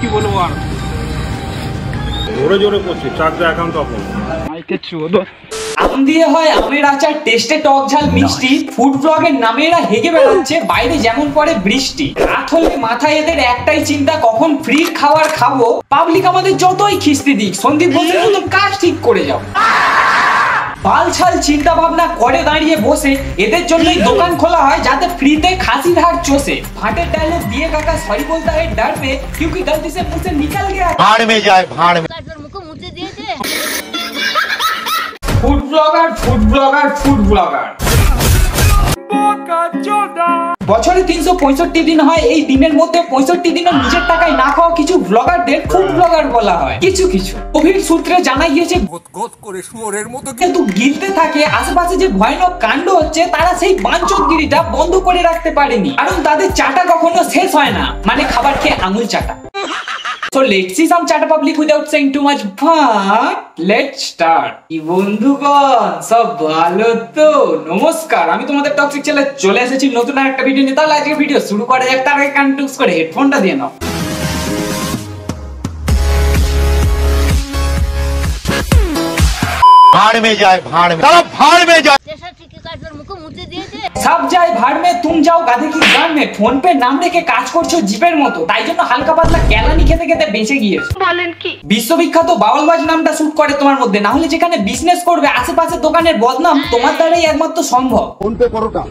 কি বলবো আর জোরে জোরে করছে চারটা অ্যাকাউন্ট ওপেন মাইকে চোদ আম দিয়ে হয় আমের আচার, টেস্টে টক ঝাল মিষ্টি। ফুড ব্লগের নামে এরা হেগে বেড়াচ্ছে, বাইরে যেমন পড়ে বৃষ্টি। রাত হলে মাথায় এদের একটাই চিন্তা, কখন ফ্রি খাবার খাবো। পাবলিক আমাদের যতই খিস্তি দিক, সন্দীপ বলছে নতুন কাজ ঠিক করে যাও। বালছাল চিন্তা ভাবনা করে দাঁড়িয়ে বসে, এদের জন্যই দোকান খোলা হয় যাতে ফ্রিতে খাসির হাড় চষে। ফাটের ডায়লগ দিয়ে কাকা সরি বলতা है डर पे क्योंकि गलती से मुंह से निकल गया भाड़ में जाए भाड़ में। Food blogger food blogger food blogger বছরে 365 দিন হয়, এই দিনের মধ্যে 65 দিনও নিজের টাকায় না খাওয়া কিছু ব্লগারদের ফুড ব্লগার বলা হয়। কিছু কিছু গভীর সূত্রে জানা গিয়েছে গোত করে শুয়োরের মতো কিন্তু গিলতে থাকে আশেপাশে যে ভয়ানক কাণ্ড হচ্ছে, তারা সেই বাঞ্চতগিরিটা বন্ধ করে রাখতে পারেনি, কারণ তাদের চাটা কখনো শেষ হয় না, মানে খাবার খেয়ে আঙুল চাটা। So let's see some chatter public without saying too much, but let's start. বন্ধুগণ সব ভালো তো? নমস্কার, আমি তোমাদের টক্সিক ছেলে চলে এসেছি নতুন একটা ভিডিও নিয়ে। তাহলে আজকে ভিডিও শুরু করা যাক। তার আগে কান টুকস করে হেডফোনটা দিয়ে নাও। भाड़ में जाए भाड़ में, साला भाड़ में जाए। সব যায় ভাড় মে, তুম যাও গাধে কি গান মে। ফোন পে নাম রেখে কাজ করছো জিপের মতো, তাই জন্য হালকা পাতলা কেলানি খেতে খেতে বেঁচে গিয়েছো। বলেন কি বিশ্ববিখ্যাত বাউলবাজ নামটা শুট করে তোমার মধ্যে, না হলে যেখানে বিজনেস করবে আশেপাশে দোকানের বদনাম তোমার দ্বারাই একমাত্র সম্ভব। ফোন পে পরোটা,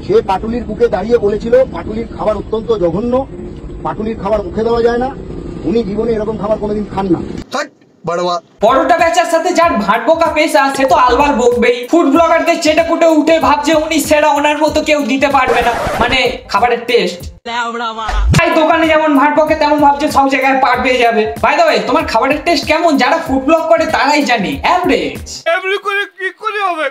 সে পাটুলির বুকে দাঁড়িয়ে বলেছিল পাটুলির খাবার অত্যন্ত জঘন্য, পাটুলির খাবার মুখে দেওয়া যায় না, উনি জীবনে এরকম খাবার কোনোদিন খান না। পরোটা বেচার সাথে যার ভাটবোকা পেশা, সে তো আলবার বকবেই। ফুড ব্লগারদের চেটে কুটে উঠে ভাবছে উনি সেরা, ওনার মতো কেউ দিতে পারবে না, মানে খাবারের টেস্ট। তাই দোকানে যেমন ভাট বকে তেমন ভাবছে সব জায়গায় পার পেয়ে যাবে। বাই দ্য ওয়ে, তোমার খাবারের টেস্ট কেমন যারা ফুড ব্লগ করে তারাই জানে, এভারেজ। এমনি করে কি করে হবে?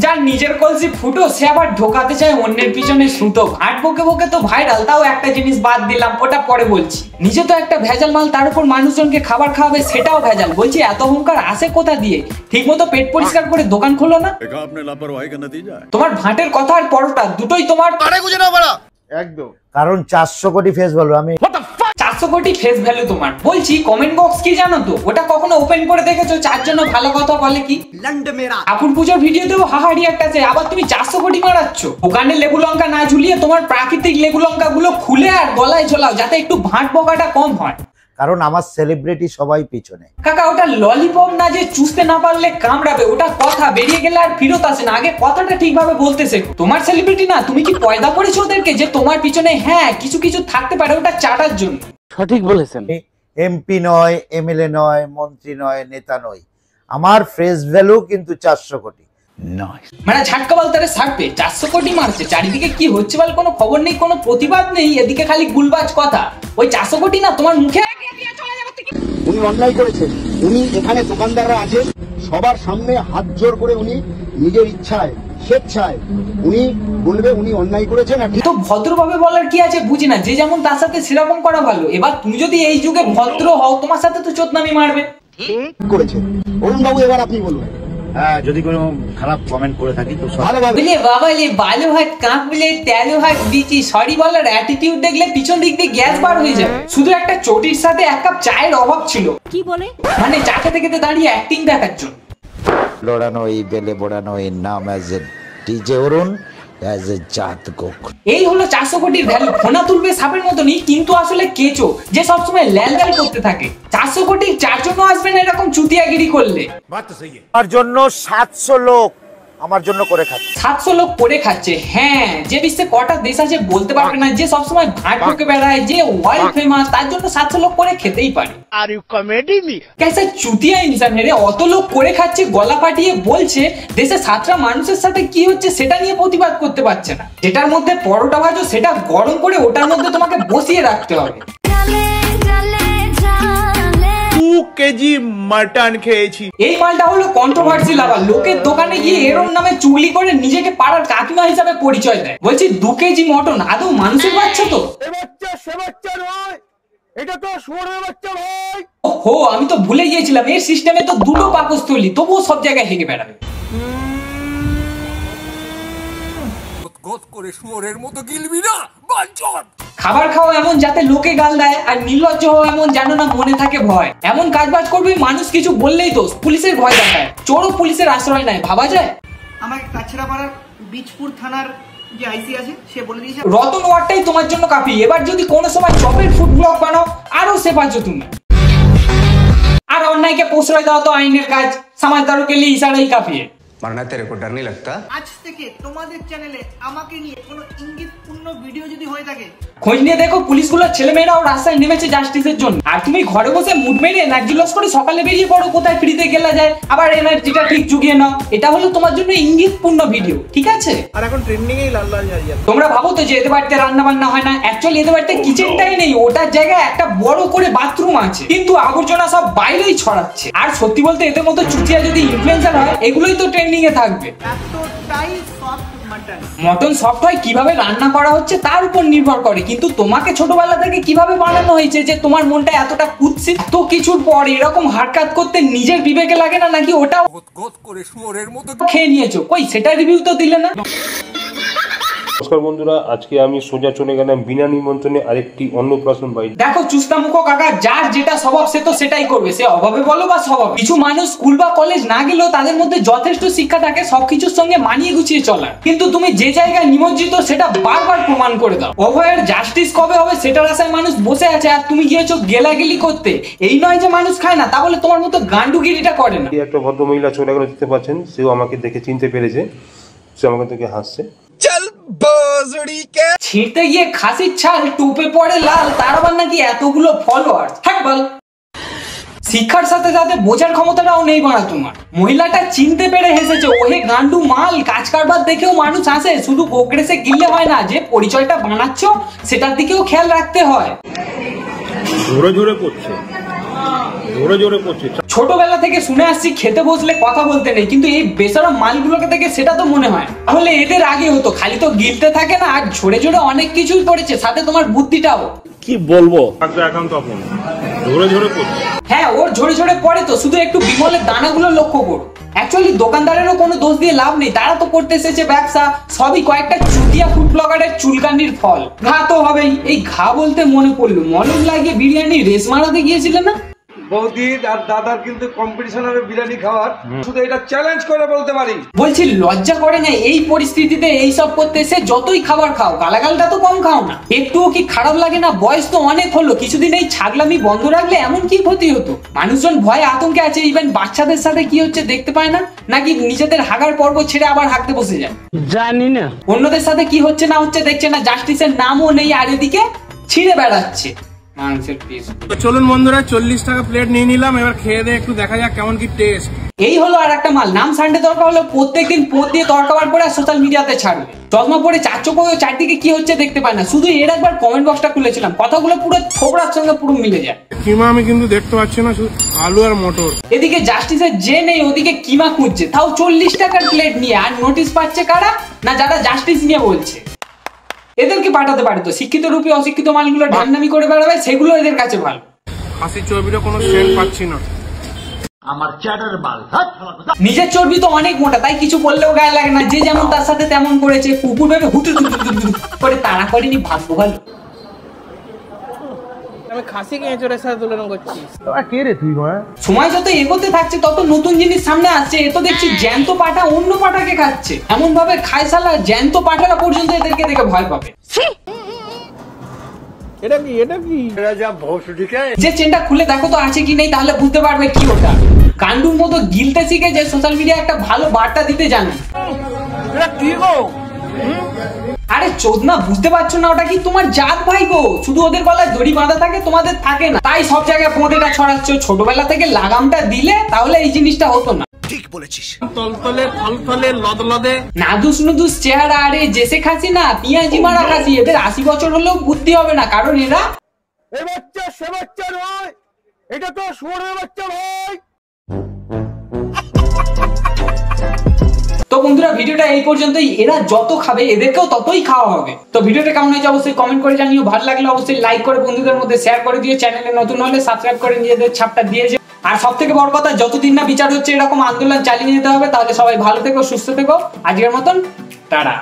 যার নিজের কলসি ফুটো, সে আবার ঢোকাতে চায় অন্যের পিছনে সুতো। ভাট বকে বকে তো ভাইরাল, তাও একটা জিনিস বাদ দিলাম, ওটা পরে বলছি। নিজে তো একটা ভেজাল মাল, তার উপর মানুষজনকে খাবার খাওয়াবে, সেটাও ভেজাল। বলছি এত অহংকার আসে কোথা দিয়ে? ঠিক মতো পেট পরিষ্কার করে দোকান খোলো না। তোমার ভাটের কথা আর পরোটা দুটোই তোমার একদম, কারণ 400 কোটি ফেস ভ্যালু। আমি 400 কোটি ফেস ভ্যালু তোমার। বলছি কমেন্ট বক্স কি জানো তো? ওটা কখনো ওপেন করে দেখেছো? চার জন্য ভালো কথা বলে কি আপুর পুজোর ভিডিওতেও হাহাড়ি একটা আছে, আবার তুমি 400 কোটি মারাচ্ছ। ওখানে লেবু লঙ্কা না ঝুলিয়ে তোমার প্রাকৃতিক লেবু লঙ্কা গুলো খুলে আর গলায় ঝোলাও, যাতে একটু ভাট বকাটা কম হয়। কারণ আমার সেলিব্রিটি সবাই পিছনে। কাকা ওটা ললিপপ না যে চুষতে না পারলে কামড়াবে, ওটা কথা বেরিয়ে গেলে আর ফিরত আসে না। আগে কথাটা ঠিকভাবে বলতে শেখো। তোমার সেলিব্রিটি না, তুমি কি পয়দা করেছো ওদেরকে যে তোমার পিছনে হ্যাঁ কিছু কিছু থাকতে পারে, ওটা চাটার জন্য। সঠিক বলেছেন। এমপি নয়, এমএলএ নয়, মন্ত্রী নয়, নেতা নয়, আমার ফেস ভ্যালু কিন্তু 400 কোটি। মানে ঝাটকা বলতারে সারপে 400 কোটি মারছে। চারিদিকে কি হচ্ছে বল কোনো খবর নেই, কোনো প্রতিবাদ নেই, এদিকে খালি গুলবাজ কথা। ওই 400 কোটি না তোমার মুখে। উনি অন্যায় করেছেন, উনি এখানে দোকানদাররা আছে সবার সামনে হাত জোর করে উনি নিজের ইচ্ছায় স্বেচ্ছায় উনি বলবে উনি অন্যায় করেছেন। তো ভদ্রভাবে বলার কি আছে বুঝি না, যে যেমন তার সাথে সেরকম করা ভালো। এবার তুমি যদি এই যুগে ভদ্র হও, তোমার সাথে তো চোদনামি মারবে। ঠিক করেছে অরুণ বাবু, এবার আপনি বলুন। হ্যাঁ, যদি কোনো খারাপ কমেন্ট করে থাকি তো বলে বাবা লে বালু হাত কাঁপ বলে তেলো হাত দিচ্ছি। সরি বলার অ্যাটিটিউড দেখলে পিছন দিক দিয়ে গ্যাস বার হয়ে যাবে। শুধু একটা চটির সাথে এক কাপ চায়ের অভাব ছিল। কি বলে? মানে চা খেতে খেতে দাঁড়িয়ে অ্যাক্টিং দেখার জন্য। লড়ানো এই বেলে বোড়ানো এর নাম as a DJ Arun, as a জাত গোক। এই হলো 400 কোটির ভ্যালু। ফোনা তুলবে সাপের মতনই, কিন্তু আসলে কেচো, যে সবসময় ল্যাল ল্যাল করতে থাকে। 400 কোটি চার জন্য আসবে না এরকম চুতিয়াগিরি করলে। আমার জন্য 700 লোক আমার জন্য করে খাচ্ছে। 700 লোক করে খাচ্ছে, হ্যাঁ। যে বিশ্বে কটা দেশ আছে বলতে পারবে না, যে সবসময় ভাট ঢুকে বেড়ায়, যে ওয়ার্ল্ড ফেমাস, তার জন্য 700 লোক করে খেতেই পারে। আর ইউ কমেডি মি कैसा চুতিয়া ইনসান রে? অত লোক করে খাচ্ছে, গলা ফাটিয়ে বলছে দেশে 7টা মানুষের সাথে কি হচ্ছে সেটা নিয়ে প্রতিবাদ করতে পারছে না। যেটার মধ্যে পরোটা ভাজো সেটা গরম করে ওটার মধ্যে তোমাকে বসিয়ে রাখতে হবে। 2 কেজি মাটন খেয়েছি। এই মালটা হলো কন্ট্রোভার্সি লাভার। লোকের দোকানে গিয়ে এরম নামে চুগলি করে নিজেকে পাড়ার কাকিমা হিসাবে পরিচয় দেয়। বলছি 2 কেজি মটন আদৌ মানুষের বাচ্চা তো? সে বাচ্চা নয়, এটা তো শুয়োরের বাচ্চা ভাই। ওহো, আমি তো ভুলে গিয়েছিলাম এর সিস্টেমে তো দুটো পাকস্থলী, তবুও সব জায়গায় হেগে বেড়াবে। গত করে শুয়োরের মতো গিলবি না বাঞ্চদ। খাবার খাও এমন যাতে লোকে গাল দেয়, আর নির্লজ্জ হও এমন জানো না মনে থাকে ভয়। এমন কাজবাজ করবি মানুষ কিছু বললেই দোষ, পুলিশের ভয় দেখায়, চোরও পুলিশের আশ্রয় নেয়, ভাবা যায়? আমাকে কাছড়াপাড়ার বীজপুর থানার যে আইসি আছে সে বলে দিয়েছে রতন ওয়ার্ডটাই তোমার জন্য কাফি। এবার যদি কোনো সময় চপের ফুড ব্লগ বানাও আরো সে পাচ্ছ তুমি। আর অন্যায়কে প্রশ্রয় দাও তো আইনের কাজ, সমাজদারও কে লিয়ে ইশারাই কাফি। মারনা তেরে কো ডর নেই লাগতা? আজ থেকে তোমাদের চ্যানেলে আমাকে নিয়ে কোনো ইঙ্গিতপূর্ণ ভিডিও যদি হয়ে থাকে খোঁজ নিয়ে দেখো পুলিশগুলো ছেলেমেয়েরাও রাস্তায় নেমেছে জাস্টিসের জন্য, আর তুমি ঘরে বসে মুড মেরে এনার্জি লস করে সকালে বেরিয়ে পড়ো কোথায় ফ্রিতে গেলা যায়, আবার এনার্জিটা ঠিক জুগিয়ে নাও। এটা হলো তোমার জন্য ইঙ্গিতপূর্ণ ভিডিও, ঠিক আছে? আর এখন ট্রেন্ডিং এই লাল লাল ঝাড়িয়া তোমরা ভাবো তো যে এদের বাড়িতে রান্না বান্না হয় না, অ্যাকচুয়ালি এদের বাড়িতে কিচেনটাই নেই, ওটার জায়গায় একটা বড় করে বাথরুম আছে, কিন্তু আবর্জনা সব বাইরেই ছড়াচ্ছে। আর সত্যি বলতে এদের মতো চুতিয়া যদি ইনফ্লুয়েন্সার হয় এগুলোই তো ট্রেন্ডিং এ থাকবে। এতটাই সফট মাটন। মটন সফট হয় কিভাবে রান্না করা হচ্ছে তার উপর নির্ভর করে, কিন্তু তোমাকে ছোটবেলা থেকে কিভাবে বানানো হয়েছে যে তোমার মনটা এতটা কুৎসিত? তো কিছুর পর এরকম হারকাত করতে নিজের বিবেকে লাগে না নাকি ওটা গত করে শুয়োরের মতো খেয়ে নিয়েছো? কই সেটা রিভিউ তো দিলে না। নমস্কার বন্ধুরা, আজকে আমি সোজা চলে গেলাম বিনা নিমন্ত্রণে আরেকটি অন্নপ্রাশন বাড়ি। দেখো চুস্তামুখো কাকা, যার যেটা স্বভাব সে তো সেটাই করবে, সে অভাবে বলো বা স্বভাবে। কিছু মানুষ স্কুল বা কলেজ না গেলেও তাদের মধ্যে যথেষ্ট শিক্ষা থাকে সবকিছুর সঙ্গে মানিয়ে গুছিয়ে চলার, কিন্তু তুমি যে জায়গায় নিমজ্জিত সেটা বারবার প্রমাণ করে দাও। অভয়ের জাস্টিস কবে হবে সেটার আশায় মানুষ বসে আছে, আর তুমি গিয়েছো গেলাগেলি করতে। এই নয় যে মানুষ খায় না, তা বলে তোমার মতো গান্ডুগিরিটা করে না। একটা ভদ্রমহিলা চলে গেল, দেখতে পাচ্ছেন, সেও আমাকে দেখে চিনতে পেরেছে, সে আমাকে দেখে হাসছে। ছিঁড়তে গিয়ে খাসির ছাল টুপে পড়ে লাল, তার আবার নাকি এতগুলো ফলোয়ার। হ্যাঁ বল, শিক্ষার সাথে সাথে বোঝার ক্ষমতাটাও নেই বাড়া তোমার। মহিলাটা চিনতে পেরে হেসেছে, ওহে গান্ডু মাল। কাজ কারবার দেখেও মানুষ আসে, শুধু গোগ্রেসে গিললে হয় না, যে পরিচয়টা বানাচ্ছ সেটার দিকেও খেয়াল রাখতে হয়। জোরে জোরে করছে, জোরে জোরে করছে। ছোটবেলা থেকে শুনে আসছি খেতে বসলে কথা বলতে নেই, কিন্তু এই বেচারা মালগুলোকে দেখে সেটা তো মনে হয়। তাহলে এদের আগে হতো, খালি তো গিলতে থাকে না, আর ঝরে ঝরে অনেক কিছুই পড়েছে, সাথে তোমার বুদ্ধিটাও। কি বলবো, এখন তখন জোরে জোরে করছে। হ্যাঁ, ওর ঝরে ঝরে পড়ে তো, শুধু একটু বিমলের দানাগুলো লক্ষ্য করো। অ্যাকচুয়ালি দোকানদারেরও কোনো দোষ দিয়ে লাভ নেই, তারা তো করতে এসেছে ব্যবসা, সবই কয়েকটা চুটিয়া ফুড ব্লগারের চুলকানির ফল। ঘা তো হবেই। এই ঘা বলতে মনে পড়লো, মলম লাগিয়ে বিরিয়ানি রেস মারাতে গিয়েছিলে না? বৌদির আর দাদার কিন্তু কম্পিটিশন হবে বিরিয়ানি খাওয়ার, শুধু এটা চ্যালেঞ্জ করে বলতে পারি। বলছি লজ্জা করে না এই পরিস্থিতিতে এইসব করতে? এসে যতই খাবার খাও, গালাগালটা তো কম খাও না। একটুও কি খারাপ লাগে না? বয়স তো অনেক হলো, কিছুদিন এই ছাগলামি বন্ধ রাখলে এমন কি ক্ষতি হতো? মানুষজন ভয়ে আতঙ্কে আছে, ইভেন বাচ্চাদের সাথে কি হচ্ছে দেখতে পায় না, নাকি নিজেদের হাগার পর্ব ছেড়ে আবার হাঁকতে বসে যায়? জানি না। অন্যদের সাথে কি হচ্ছে না হচ্ছে দেখছে না, জাস্টিসের নামও নেই, আর এদিকে ছিঁড়ে বেড়াচ্ছে মাংসের পিস। চলুন বন্ধুরা, 40 টাকা প্লেট নিয়ে নিলাম, এবার খেয়ে দিয়ে একটু দেখা যাক কেমন কি টেস্ট। এই হলো আর একটা মাল, নাম সানডে তরকা হলো, প্রত্যেকদিন পোত দিয়ে তরকাবার করে সোশ্যাল মিডিয়াতে ছাড়বে। চশমা পরে চারচোখ চারদিকে কি হচ্ছে দেখতে পায় না, শুধু এর একবার কমেন্ট বক্সটা খুলেছিলাম, কথাগুলো পুরো থোবড়ার সঙ্গে পুরো মিলে যায়। কিমা আমি কিন্তু দেখতে পাচ্ছি না, শুধু আলু আর মটর। এদিকে জাস্টিসের যে নেই, ওদিকে কিমা খুঁজছে, তাও 40 টাকার প্লেট নিয়ে। আর নোটিশ পাচ্ছে কারা? না যারা জাস্টিস নিয়ে বলছে। এদেরকে পাঠাতে পারে তো, শিক্ষিত রূপী অশিক্ষিত মালগুলো ঢান্নামি করে বেড়াবে, সেগুলো এদের কাছে ভালো। খাসির চর্বিটা কোনো সেন্ট পাচ্ছি না। নিজের চর্বি তো অনেক মোটা, তাই কিছু বললেও গায়ে লাগে না, যে যেমন তার সাথে তেমন করেছে। কুকুর ভেবে হুটু করে তাড়া করেনি, ভাগ্য ভালো। আমি খাসিকে এঁচড়ের সাথে তুলনা করছি। সময় যত এগোতে থাকছে তত নতুন জিনিস সামনে আসছে। এ তো দেখছি জ্যান্ত পাঠা অন্য পাঠাকে খাচ্ছে, এমন ভাবে খায় শালা জ্যান্ত পাঠারা পর্যন্ত এদেরকে দেখে ভয় পাবে। এটা কি এটা কি এটা যা ভোসডিকে যে চেনটা খুলে দেখো তো আছে কি নেই, তাহলে বুঝতে পারবে কি ওটা। গান্ডুর মতো গিলতে শিখে যে সোশ্যাল মিডিয়া একটা ভালো বার্তা দিতে জানে। এটা কি গো? আরে চোদনা, বুঝতে পারছো না ওটা কি? তোমার জাত ভাই গো, শুধু ওদের গলায় দড়ি বাঁধা থাকে, তোমাদের থাকে না, তাই সব জায়গায় পোঁতেটা ছড়াচ্ছ। ছোটবেলা থেকে লাগামটা দিলে তাহলে এই জিনিসটা হতো না। ঠিক বলেছিস। তলতলে থলথলে লদলদে নাদুস নুদুস চেহারা, আরে জেসে খাসি না, পিঁয়াজি মারা খাসি। এদের 80 বছর হলেও বুদ্ধি হবে না, কারণ এরা এ বাচ্চা সে বাচ্চা নয়, এটা তো শুয়োরের বাচ্চা ভাই। তো বন্ধুরা ভিডিওটা এই পর্যন্তই। এরা যত খাবে এদেরকেও ততই খাওয়া হবে। তো ভিডিওটা কেমন হয়েছে অবশ্যই কমেন্ট করে জানিও, ভালো লাগলে অবশ্যই লাইক করে বন্ধুদের মধ্যে শেয়ার করে দিও, চ্যানেলে নতুন হলে সাবস্ক্রাইব করে নিজেদের ছাপটা দিয়ে যাও। আর সব থেকে বড় কথা, যতদিন না বিচার হচ্ছে এরকম আন্দোলন চালিয়ে যেতে হবে। তাহলে সবাই ভালো থেকো, সুস্থ থেকো। আজকের মতন টাটা।